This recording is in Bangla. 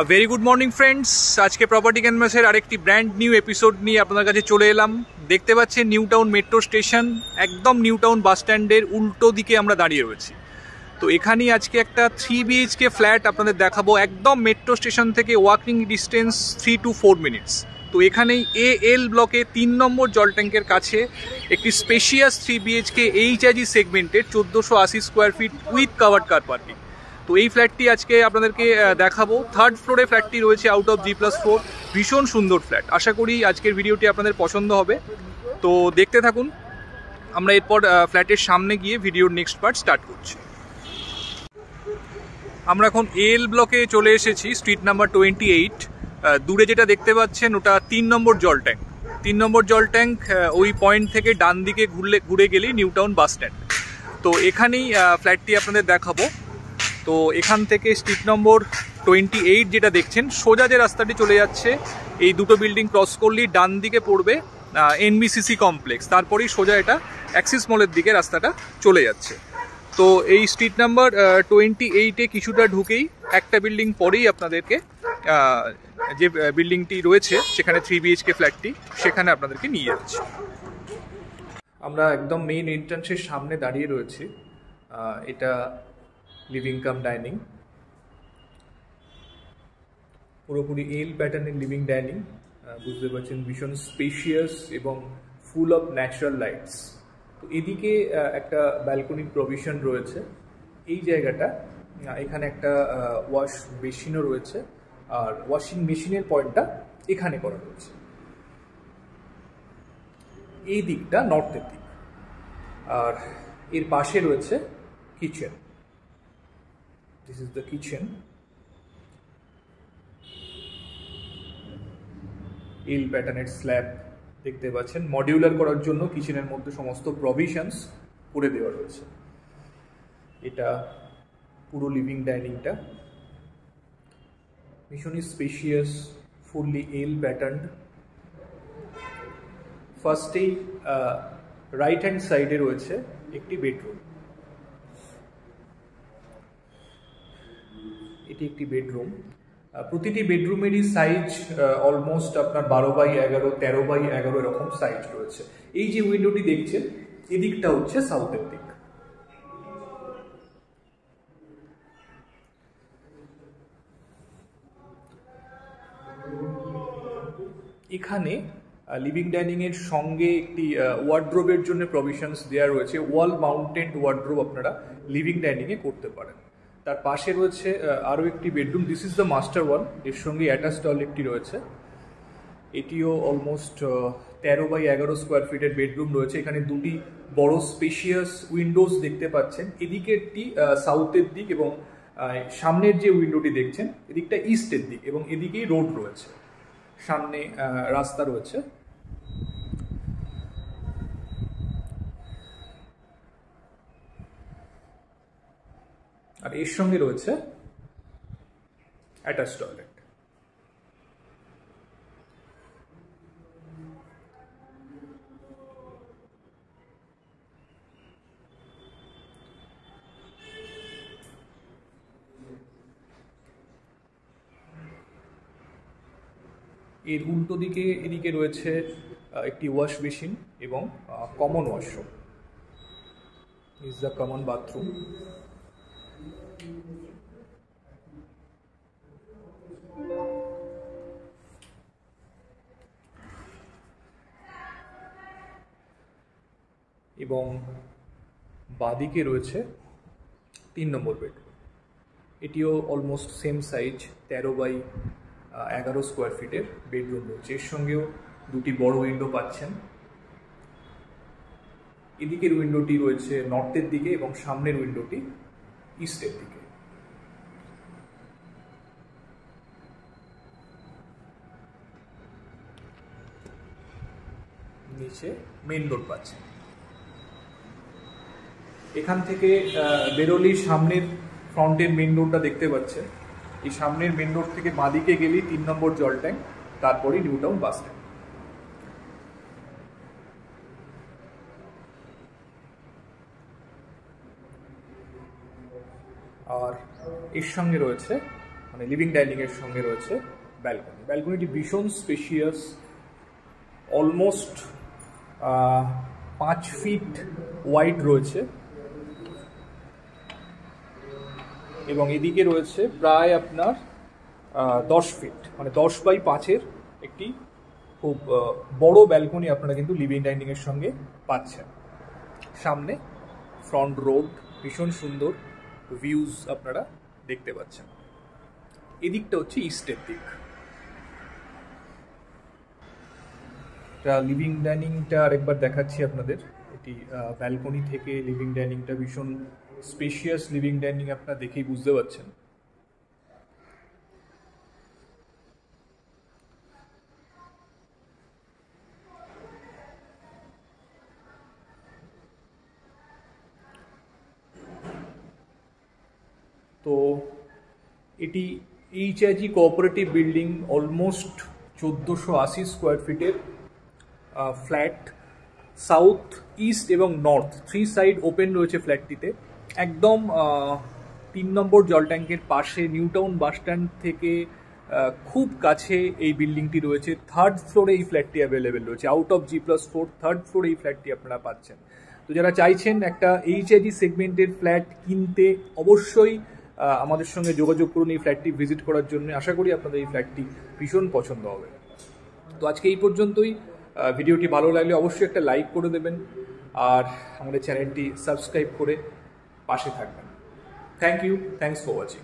ভেরি গুড মর্নিং ফ্রেন্ডস, আজকে প্রপার্টি ক্যানভাসের আরেকটি ব্র্যান্ড নিউ এপিসোড নিয়ে আপনাদের কাছে চলে এলাম। দেখতে পাচ্ছেন নিউ টাউন মেট্রো স্টেশন, একদম নিউ টাউন বাস স্ট্যান্ডের উল্টো দিকে আমরা দাঁড়িয়ে রয়েছি। তো এখানেই আজকে একটা 3 BHK ফ্ল্যাট আপনাদের দেখাবো, একদম মেট্রো স্টেশন থেকে ওয়াকিং ডিস্টেন্স 3 to 4 মিনিটস। তো এখানেই AL ব্লকে 3 নম্বর জল ট্যাঙ্কের কাছে একটি স্পেশিয়াস 3 BHK HIG সেগমেন্টের 1480 square feet with covered car parking. তো এই ফ্ল্যাটটি আজকে আপনাদেরকে দেখাবো। 3rd ফ্লোরে ফ্ল্যাটটি রয়েছে আউট অফ G+4। ভীষণ সুন্দর ফ্ল্যাট, আশা করি আজকের ভিডিওটি আপনাদের পছন্দ হবে। তো দেখতে থাকুন, আমরা এরপর ফ্ল্যাটের সামনে গিয়ে ভিডিওর নেক্সট পার্ট স্টার্ট করছি। আমরা এখন AL ব্লকে চলে এসেছি, স্ট্রিট নাম্বার 28। দূরে যেটা দেখতে পাচ্ছেন ওটা 3 নম্বর জল ট্যাঙ্ক। 3 নম্বর জল ট্যাঙ্ক, ওই পয়েন্ট থেকে ডান দিকে ঘুরে গেলেই নিউ টাউন বাস স্ট্যান্ড। তো এখানেই ফ্ল্যাটটি আপনাদের দেখাবো। তো এখান থেকে স্ট্রিট নম্বর 28 যেটা দেখছেন, সোজা যে রাস্তাটি চলে যাচ্ছে, এই দুটো বিল্ডিং ক্রস করলেই ডান দিকে পড়বে NBCC কমপ্লেক্স, তারপরেই সোজা এটা অ্যাক্সিস মলের দিকে রাস্তাটা চলে যাচ্ছে। তো এই স্ট্রিট নাম্বার 28-এ কিছুটা ঢুকেই একটা বিল্ডিং পরেই আপনাদেরকে যে বিল্ডিংটি রয়েছে, সেখানে 3 BHK ফ্ল্যাটটি, সেখানে আপনাদেরকে নিয়ে যাচ্ছি। আমরা একদম মেইন এন্ট্রান্সের সামনে দাঁড়িয়ে রয়েছি। এটা লিভিং কাম ডাইনিং, পুরোপুরি এল প্যাটার্নের লিভিং ডাইনিং। বুঝতে পারছেন ভীষণ স্পেশিয়াস এবং ফুল অফ ন্যাচারাল লাইটস। তো এদিকে একটা ব্যালকনির প্রভিশন রয়েছে। এই জায়গাটা, এখানে একটা ওয়াশ বেসিনও রয়েছে, আর ওয়াশিং মেশিনের পয়েন্টটা এখানে করা রয়েছে। এই দিকটা নর্থের দিক, আর এর পাশে রয়েছে kitchen. This is the kitchen. L প্যাটার্নের স্ল্যাব দেখতে পাচ্ছেন, মডিউলার করার জন্য কিচেনের মধ্যে সমস্ত প্রভিশনস করে দেওয়া রয়েছে। এটা পুরো লিভিং ডাইনিংটা ভীষণই স্পেশিয়াস, ফুললি এল প্যাটার্ন। ফার্স্টেই রাইট হ্যান্ড সাইডে রয়েছে একটি বেডরুম। এটি একটি বেডরুম। প্রতিটি বেডরুমেরই সাইজ অলমোস্ট আপনার 12x11, 13x11 এরকম সাইজ রয়েছে। এই যে উইন্ডোটি দেখছেন, এদিকটা হচ্ছে সাউথের দিক। এখানে লিভিং ডাইনিং এর সঙ্গে একটি ওয়ার্ড্রোবের জন্য প্রভিশনস দেওয়া রয়েছে। ওয়াল মাউন্টেড ওয়ার্ড্রোব আপনারা লিভিং ডাইনিং এ করতে পারেন। তার পাশে রয়েছে আরও একটি bedroom. This is the master one, এর সঙ্গে অ্যাটাচ টয়লেটটি রয়েছে। এটিও অলমোস্ট 13x11 স্কোয়ার ফিটের বেডরুম রয়েছে। এখানে দুটি বড় স্পেশিয়াস উইন্ডোজ দেখতে পাচ্ছেন। এদিকেরটি সাউথের দিক, এবং সামনের যে উইন্ডোটি দেখছেন এদিকটা ইস্টের দিক, এবং এদিকেই রোড রয়েছে, সামনে রাস্তা রয়েছে। আর এর সঙ্গে রয়েছে অ্যাটাচ টয়লেট। এর উল্টো দিকে এদিকে রয়েছে একটি ওয়াশ বেসিন এবং common washroom. Is the common bathroom. এবং বাদিকে রয়েছে 3 নম্বর বেডরুম। এটিও almost same size, 13x11 square ফিটের বেডরুম রয়েছে। এর সঙ্গেও দুটি বড় উইন্ডো পাচ্ছেন। এদিকের উইন্ডোটি রয়েছে নর্থের দিকে, এবং সামনের উইন্ডোটি ইস্টের দিকে। নিচে মেন রোড পাচ্ছেন। এখান থেকে বেরোলেই সামনের ফ্রন্টের মেন রোডটা দেখতে পাচ্ছেন। এই সামনের মেন রোড থেকে বাঁদিকে গেলেই 3 নম্বর জল ট্যাঙ্ক, তারপরেই নিউ টাউন বাস স্ট্যান্ড। আর এর সঙ্গে রয়েছে মানে লিভিং ডাইনিংয়ের সঙ্গে রয়েছে ব্যালকনি। ব্যালকনিটি ভীষণ স্পেশিয়াস, অলমোস্ট 5 ফিট ওয়াইড রয়েছে এবং এদিকে রয়েছে প্রায় আপনার 10 ফিট, মানে 10x5-এর একটি খুব বড় ব্যালকনি আপনারা কিন্তু লিভিং ডাইনিংয়ের সঙ্গে পাচ্ছেন। সামনে ফ্রন্ট রোড, ভীষণ সুন্দর ভিউজ আপনারা দেখতে পাচ্ছেন। এদিকটা হচ্ছে ইস্টের দিক। লিভিং ডাইনিংটা আরেকবার দেখাচ্ছি আপনাদের। এটি ব্যালকনি থেকে লিভিং ডাইনিংটা ভীষণ স্পেশিয়াস লিভিং ডাইনিং, আপনারা দেখেই বুঝতে পারছেন। তো এটি HIG cooperative building, almost 1480 square ফিটের ফ্ল্যাট। সাউথ, ইস্ট এবং নর্থ 3 সাইড ওপেন রয়েছে ফ্ল্যাটটিতে। একদম 3 নম্বর জল ট্যাঙ্কের পাশে, নিউ টাউন বাস স্ট্যান্ড থেকে খুব কাছে এই বিল্ডিংটি রয়েছে। 3rd ফ্লোরে এই ফ্ল্যাটটি অ্যাভেলেবেল রয়েছে। আউট অফ G+4 3rd ফ্লোরে এই ফ্ল্যাটটি আপনারা পাচ্ছেন। তো যারা চাইছেন একটা এইচআইজি সেগমেন্টের ফ্ল্যাট কিনতে, অবশ্যই আমাদের সঙ্গে যোগাযোগ করুন এই ফ্ল্যাটটি ভিজিট করার জন্য। আশা করি আপনাদের এই ফ্ল্যাটটি ভীষণ পছন্দ হবে। তো আজকে এই পর্যন্তই। ভিডিওটি ভালো লাগলে অবশ্যই একটা লাইক করে দেবেন আর আমাদের চ্যানেলটি সাবস্ক্রাইব করে পাশে থাকবেন। Thank you, thanks for watching.